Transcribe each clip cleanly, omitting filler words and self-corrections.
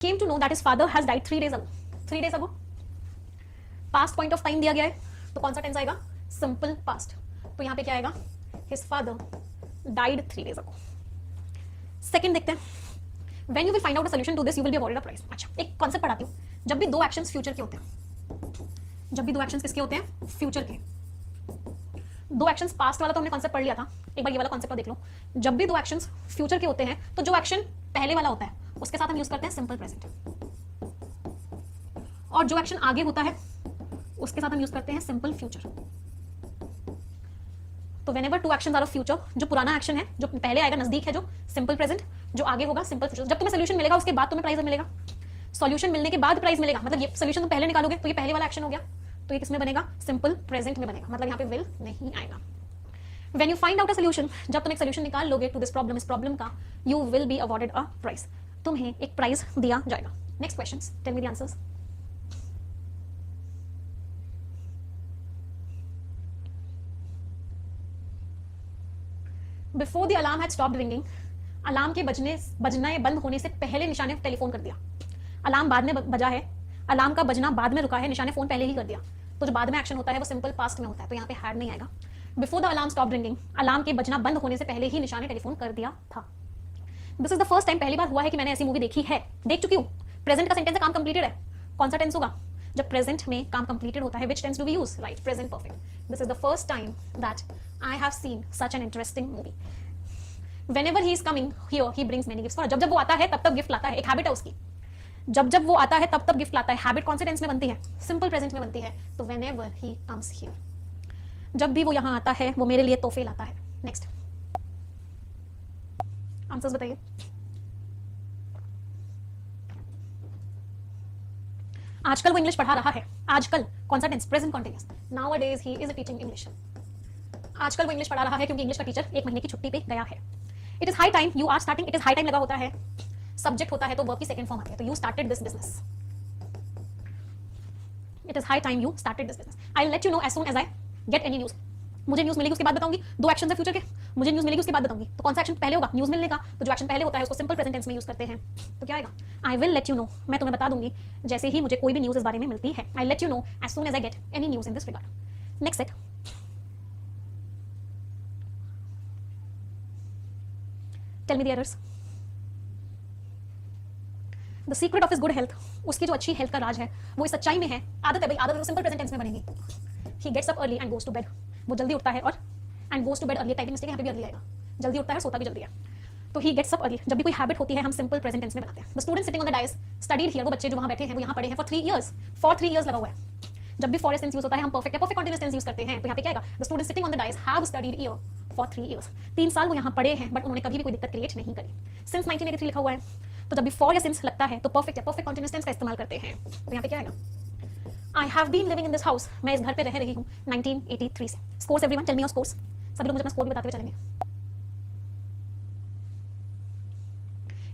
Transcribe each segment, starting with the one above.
came to know that his father has died 3 days ago. 3 days ago. Past point of time दिया गया है, तो कौन सा टेंस आएगा? Simple past. तो यहाँ पे क्या आएगा? His father died 3 days ago. Second देखते हैं. When you will find out a solution to this, you will be awarded a prize. अच्छा, एक कॉन्सेप्ट पढ़ाती हूँ. जब भी दो एक्शंस फ्यूचर के होते हैं, जब भी दो एक्शंस किसके होते हैं? फ्यूचर के. दो एक्शंस पास्ट वाला तो हमने कॉन्सेप्ट पढ़ लिया था, एक बार ये वाला कॉन्सेप्ट देख लो. जब भी दो एक्शंस फ्यूचर के होते हैं, तो जो एक्शन पहले वाला होता है उसके साथ हम यूज करते हैं सिंपल प्रेजेंट, और जो एक्शन आगे होता है उसके साथ हम यूज करते हैं सिंपल फ्यूचर. तो whenever two actions are of future, जो पुराना एक्शन है, जो पहले आएगा, नजदीक है, जो सिंपल प्रेजेंट, जो आगे होगा सिंपल फ्यूचर. जब तुम्हें सोल्यूशन मिलेगा उसके बाद तुम्हें प्राइज मिलेगा. सॉल्यूशन मिलने के बाद प्राइज मिलेगा, मतलब ये सोल्यूशन तुम पहले निकालोगे तो ये पहले वाला एक्शन हो गया, तो ये किसमें बनेगा? सिंपल प्रेजेंट में बनेगा, मतलब यहाँ पे विल नहीं आएगा. When you find out a solution, जब तुम एक सोल्यूशन निकाल लोगे to this problem, इस प्रॉब्लम का, you will be awarded a prize. तुम्हें एक प्राइज दिया जाएगा. Next questions, tell me the answers. Before the alarm had stopped ringing, alarm के बजना बंद होने से पहले निशा ने टेलीफोन कर दिया. अलार्म बाद में बजा है, अलार्म का बजना बाद में रुका है, निशा ने फोन पहले ही कर दिया. तो जो बाद में एक्शन होता है वो सिंपल पास्ट में होता है, तो यहाँ पे हैड नहीं आएगा. Before the alarm stop ringing, alarm के बजना बंद होने से पहले ही निशा ने टेलीफोन कर दिया था. This is the first time, पहली बार हुआ है कि मैंने ऐसी मूवी देखी है, देख चुकी हूँ. प्रेजेंट का सेंटेंस है, काम कंप्लीटेड है. कौन सा टेंस होगा? जब प्रेजेंट में काम कंप्लीटेड होता है. Which tense do we use? Right, present perfect. This is the first time that I have seen such an interesting movie. Whenever he is coming here, he brings many gifts. जब जब वो आता है तब तब gift लाता है, एक हैबिट है उसकी. जब जब वो आता है तब तब गिफ्ट लाता है. हैबिट कौन से टेंस में बनती है? सिंपल प्रेजेंट में बनती है. तो whenever he comes here, जब भी वो यहाँ आता है वो मेरे लिए तोहफे लाता है. नेक्स्ट आंसर्स बताइए. आजकल वो इंग्लिश पढ़ा रहा है. आजकल कौन सा tense? Present continuous. Nowadays he is teaching English. आजकल वो इंग्लिश पढ़ा रहा है क्योंकि इंग्लिश का टीचर 1 महीने की छुट्टी पे गया है. It is high time you are starting. It is high time लगा होता है, सब्जेक्ट होता है तो वर्ब की सेकंड फॉर्म आती है. तो you started this business. It is high time you started this business. I will let you know as soon as I get any news. मुझे न्यूज मिलेगी उसके बाद बताऊंगी. दो एक्शन है फ्यूचर के, मुझे न्यूज मिलेगी उसके बाद बताऊंगी. तो कौन सा एक्शन पहले होगा? न्यूज मिलने का. तो जो एक्शन पहले होता है उसको सिंपल प्रेजेंट टेंस में यूज करते हैं. तो क्या आएगा? आई विल लेट यू नो. मैं तुम्हें बता दूंगी जैसे ही मुझे कोई भी न्यूज इस बारे में मिलती है. I let you know as soon as I get any news in this regard. Next set. Tell me the errors. The secret of his good health, उसकी जो अच्छी हेल्थ का राज है वो इस सच्चाई में है. आदत है भाई, आदत तो सिंपल प्रेजेंट टेंस में बनेगी. He gets up early and goes to bed. वो जल्दी उठता है और and goes to bed early. Typing mistake यहाँ पे भी early आएगा. जल्दी उठता है, सोता भी जल्दी है. तो he gets up early. जब भी कोई हैबिट होती है हम सिंपल प्रेजेंट टेंस में बनाते हैं. The student sitting on the dais studied here. वो बच्चे जो वहाँ बैठे हैं वो यहाँ पढ़े हैं for 3 years. For 3 years लगा हुआ है. जब भी फॉर टेंस यूज होता है हम परफेक्ट या परफेक्ट कंटीन्यूअस टेंस यूज करते हैं. तो यहाँ पे क्या आएगा? The student sitting on the dais have studied here for 3 years. 3 साल वो यहाँ पढ़े हैं बट उन्होंने कभी भी कोई दिक्कत क्रिएट नहीं करी. सिंस 1983 लिखा हुआ है, तो जब भी फॉर या सिंस लगता है तो परफेक्ट या परफेक्ट कंटीन्यूअस टेंस का इस्तेमाल करते हैं. तो यहाँ पे क्या आएगा? I have been living in this house. मैं इस घर पे रह रही हूँ 1983 से. Scores everyone, tell me your scores. सभी लोग मुझे अपना स्कोर भी बताते हुए चलेंगे.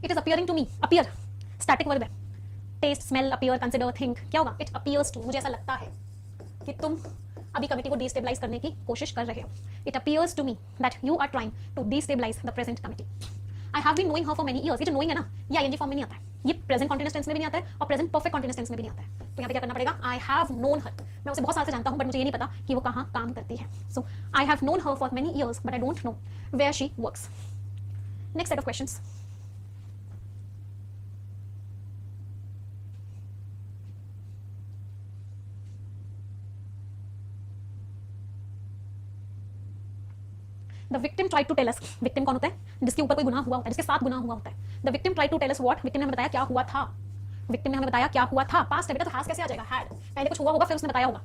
It is appearing to me. Appear static verb है. Taste, smell, appear, consider, think. क्या होगा? It appears to. मुझे ऐसा लगता है कि तुम अभी कमिटी को डिस्टेबलाइज करने की कोशिश कर रहे हो. It appears to me that you are trying to destabilise the present committee. I have been knowing her for many years. ये जो नोइंग है ना, ये आईएनजी फॉर्म में नहीं आता है. ये प्रेजेंट कंटीन्यूअस टेंस में भी नहीं आता है और प्रेजेंट परफेक्ट कंटीन्यूअस टेंस में भी नहीं आता है. तो यहाँ पे क्या करना पड़ेगा? आई हैव नोन हर. मैं उसे बहुत साल से जानता हूँ बट मुझे ये नहीं पता कि वो कहाँ काम करती है. So I have known her for many years but I don't know where she works. Next set of questions. The victim tried to tell us. victim कौन होता है? जिसके ऊपर कोई गुनाह हुआ होता है, जिसके साथ गुनाह हुआ होता है. The victim tried to tell us what. victim ने हमें बताया क्या हुआ था. victim ने हमें बताया क्या हुआ था. पास्ट है बेटा, तो has कैसे आ जाएगा? had. पहले कुछ हुआ होगा फिर उसने बताया होगा.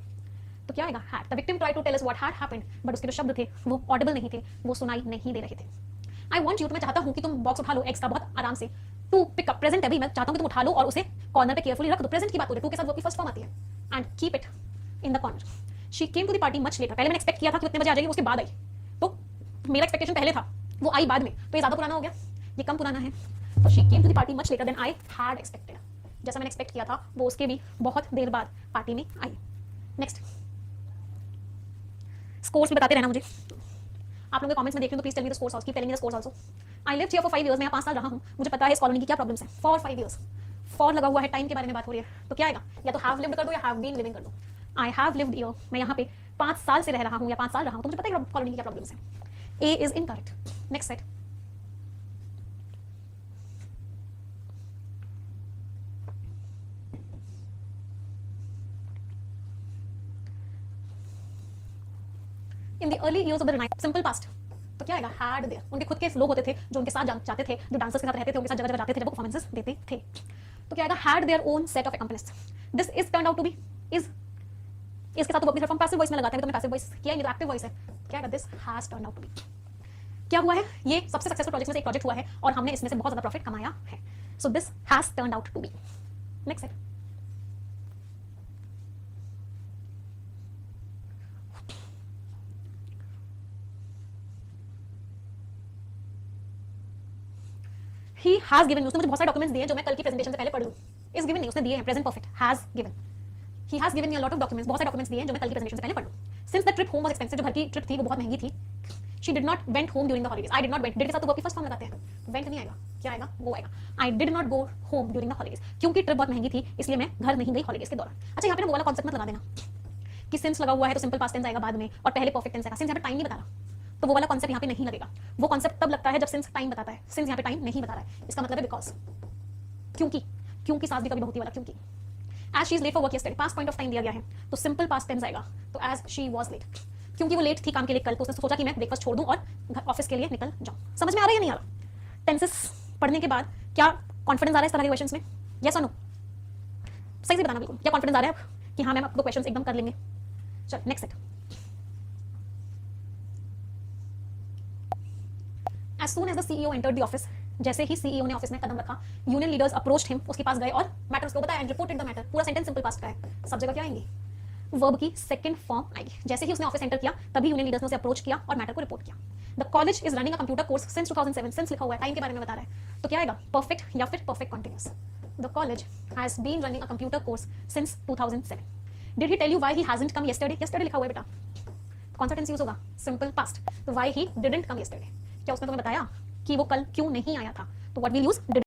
तो क्या आएगा? had. The victim tried to tell us what had happened. But उसके जो शब्द थे वो ऑडिबल नहीं थे, वो सुनाई नहीं दे रहे थे. I want you, तो मैं चाहता हूँ कि तुम बॉक्स उठा लो एक्स का बहुत आराम से. To pick up. प्रेजेंट है भाई, मैं चाहता हूँ कि तुम उठा लो और उसे कॉर्नर पे केयरफुली रख दो. प्रेजेंट की बात हो रही है, टू के साथ वर्ब की फर्स्ट फॉर्म आती है. And keep it in the corner. She came to the party much later. पहले मैंने एक्सपेक्ट किया था कि कितने बजे आ जाएगी, उसके बाद आई. तो मेरा एक्सपेक्टेशन पहले था, वो आई बाद में, तो ये ज्यादा पुराना हो गया, ये कम पुराना है. तो she came to the party much later than I had expected. जैसा मैंने एक्सपेक्ट किया था वो उसके भी बहुत देर बाद पार्टी में आई. नेक्स्ट. स्कोर्स भी बताते रहना मुझे. आप लोगों के कमेंट्स में देख रहे हो तो please tell me the scores also. Keep telling me the scores also. I lived here for 5 years. मैं यहाँ 5 साल रहा हूँ. मुझे पता है इस कॉलोनी की क्या प्रॉब्लम्स हैं. For 5 years. फॉर लगा हुआ है, टाइम के बारे में बात हो रही है, तो क्या आएगा, या तो हैव लिव्ड कर दो या हैव बीन लिविंग कर दो। आई हैव लिव्ड ईयर, मैं यहाँ पे 5 साल से रह रहा हूँ या 5 साल रहा हूँ, तो मुझे पता है कॉलोनी की क्या प्रॉब्लम्स है। A is incorrect. Next set, in the early years of the night, simple past, तो क्या आएगा, हैड देयर, उनके खुद के लोग होते थे जो उनके साथ जाते थे, जो डांसर्स के साथ रहते थे, उनके साथ जगह जगह जाते थे जब वो परफॉर्मेंसेस देते थे, तो क्या आएगा, had their own set of accompanist. This is turned out to be is, इसके साथ तो अपनी फॉर्म पैसिव वॉइस में लगाते हैं, तो पैसिव वॉइस किया है, एक्टिव वॉइस है, क्या आएगा, this has turned out to be. क्या हुआ है, ये सबसे सक्सेसफुल प्रोजेक्ट में से एक प्रोजेक्ट हुआ है और हमने इसमें से बहुत ज्यादा प्रॉफिट कमाया है, so this has turned out to be. Next है, ही हैज गिवन, उसने मुझे बहुत सारे डॉक्यूमेंट्स दिए जो मैं कल की प्रेजेंटेशन से पहले पढ़ लूं। इज गिवन नहीं, उसने दिए हैं, present perfect, has given, he has given me a lot of documents, बहुत सारे डॉक्यूमेंट्स दिए हैं जो मैं कल की प्रेजेंटेशन से पहले पढ़ लूं। Since the trip home was expensive, जो घर की ट्रिप थी वो बहुत महंगी थी, she did not went home during the holidays, I did not went, did के साथ तो वर्ब की फर्स्ट फॉर्म लगाते हैं, वेंट नहीं आएगा, क्या आएगा, गो आएगा, I did not go home during the holidays, क्योंकि ट्रिप बहुत महंगी थी इसलिए मैं घर नहीं गई हॉलीडेज के दौरान। अच्छा, यहाँ पे ना वो वाला कॉन्सेप्ट मत लगा देना कि सिंस लगा हुआ है तो सिंपल पास्ट टेंस आएगा बाद में और पहले परफेक्ट टेंस आएगा, सिंस यहाँ पे टाइम नहीं बता रहा, तो वो वाला कॉन्सेप्ट यहाँ पे नहीं लगेगा। वो कॉन्सेप्ट तब लगता है जब सिंस टाइम बताता है, सिंस यहाँ पे टाइम नहीं बता रहा है, इसका मतलब है बिकॉज, क्योंकि, क्योंकि साथ भी कभी बहुती वाला क्योंकि। As she is late for work yesterday, past point of time दिया गया है तो सिंपल पास्ट टेंस आएगा, तो एज शी वाज लेट, क्योंकि वो लेट थी काम के लिए कल, तो उसने सोचा कि मैं ब्रेकफास्ट छोड़ दूं और ऑफिस के लिए निकल जाऊं। समझ में आ रहा है या नहीं आ रहा? टेंसेस पढ़ने के बाद क्या कॉन्फिडेंस आ रहा है इस तरह के क्वेश्चंस में, यस और नो? सही से बताना बिल्कुल, क्या कॉन्फिडेंस आ रहा है कि हाँ मैम आपको क्वेश्चंस एकदम कर लेंगे। चल next set, As soon as the CEO entered the office, जैसे ही सीईओ ने ऑफिस में कदम रखा, यूनियन लीडर्स अप्रोच्ड हिम, उसके पास गए और मैटर उसको बताया, एंड रिपोर्टेड द मैटर। पूरा सेंटेंस सिंपल पास्ट का है, सब जगह क्या आएंगी, वर्ब की सेकंड फॉर्म आएगी। जैसे ही उसने ऑफिस एंटर किया तभी यूनियन लीडर्स ने उसे अप्रोच किया और मैटर को रिपोर्ट किया। The college is running a computer course since 2007, since लिखा हुआ है, टाइम के बारे में बता रहा है, तो क्या आएगा, परफेक्ट या फिर perfect continuous. The college has been running a computer course since 2007। Did he tell you why he hasn't come yesterday, yesterday लिखा हुआ है बेटा, कौन सा टेंस यूज होगा, सिंपल पास्ट, तो why he didn't come yesterday, क्या उसने तुम्हें बताया कि वो कल क्यों नहीं आया था, तो व्हाट विल यूज,